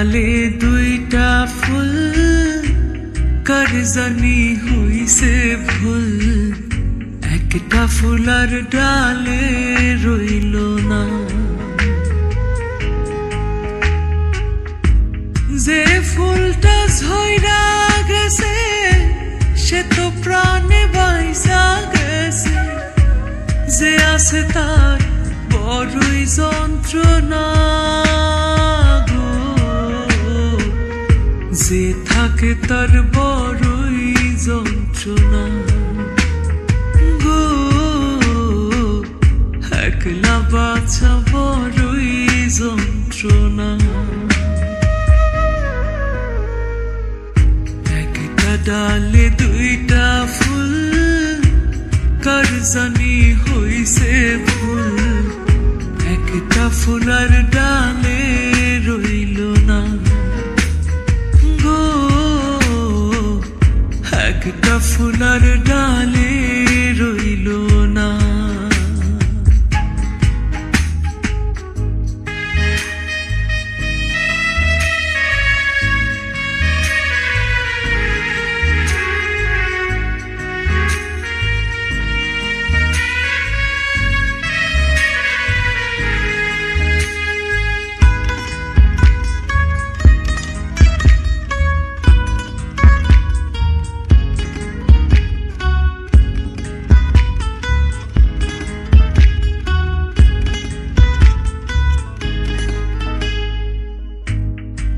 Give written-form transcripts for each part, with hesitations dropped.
ডালে দুইটা ফুল কার জানি হইছে ভুল একটা ফুলার ডালে রইল না যে ফুলটা ঝইরা গেছে সে তো প্রাণে বাইসা গেছে যে আছে তার বড়ই যন্ত্রণা গো যে থাকে তার বড়ই যন্ত্রণা গো একলা বাছা বড়ই যন্ত্রণা একটা ডালে দুইটা ফুল কার জানি হইছে ভুল একটা ফুলার ডালে রইল না গো একটা ফুলার ডালে রইল না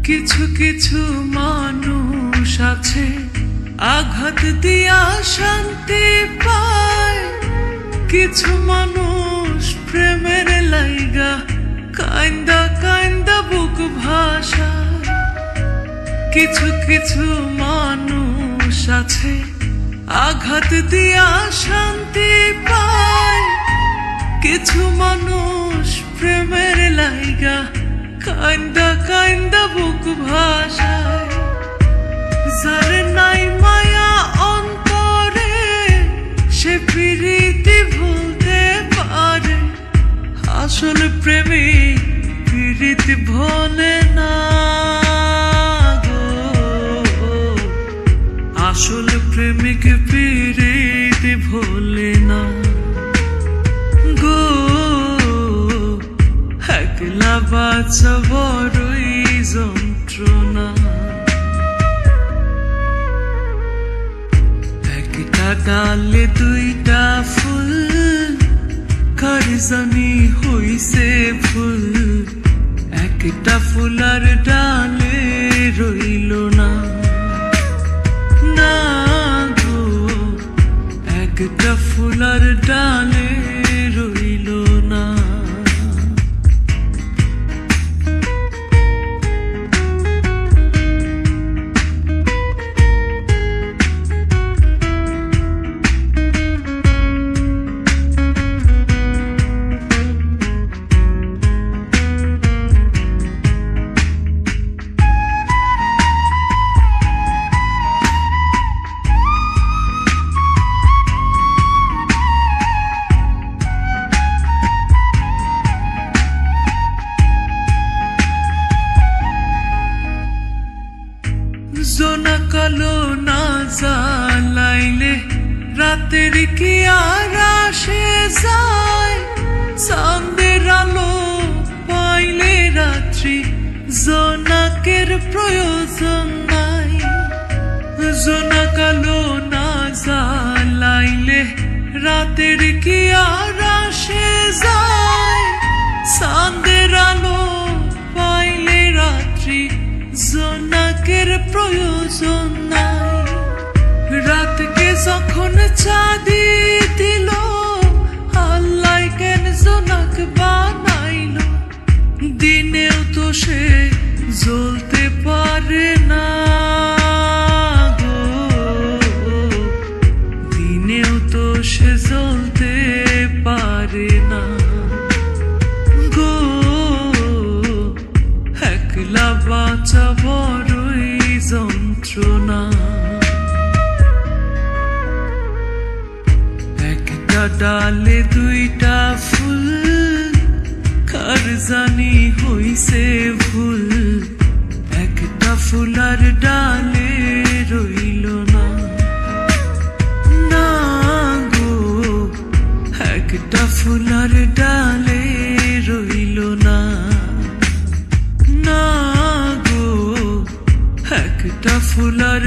কিছু কিছু মানুষ আছে আঘাত দিয়া শান্তি পায় কিছু মানুষ প্রেমের লাইগা কান্দা কান্দা বুক ভাষায় কিছু কিছু মানুষ আছে আঘাত দিয়া শান্তি পায় কিছু মানুষ প্রেমের লাইগা কান্দা কান্দা বুক ভাষায় যার নাই মায়া অন্তরে সে প্রীতি ভুলতে পারে আসল প্রেমী প্রীতি ভোলে না গো আসল প্রেমিক প্রীতি ভোলে না গো একলা বাছা বড়ই যন্ত্রণা একটা ডালে দুইটা ফুল কার জানি হইছে ভুল একটা ফুলার ডালে রইল না না গো একটা ফুলার ডালে রইল না জোনা কালো না জ্বালাইলে রাতের কি আর আসে যায় চাঁদের আলো পাইলে রাত্রি জোনাকের প্রয়োজন নাই জোনা কালো না জ্বালাইলে রাতের কি আর আসে যায় চাঁদের আলো পাইলে রাত্রি জোনাকের প্রয়োজন নাই রাতকে যখন চাঁদি দিল আল্লাহ কেন জোনাক বানাইল দিনেও তো সে জ্বলতে পারে না গো দিনেও তো সে জ্বলতে পারে না গো একলা বাঁচা বড়ই যন্ত্রণা একটা ডালে দুইটা ফুল কার জানি হইছে ভুল একটা ফুলার ডালে রইল না, না গো, একটা ফুলার ডালে রইল না, না গো, একটা ফুলার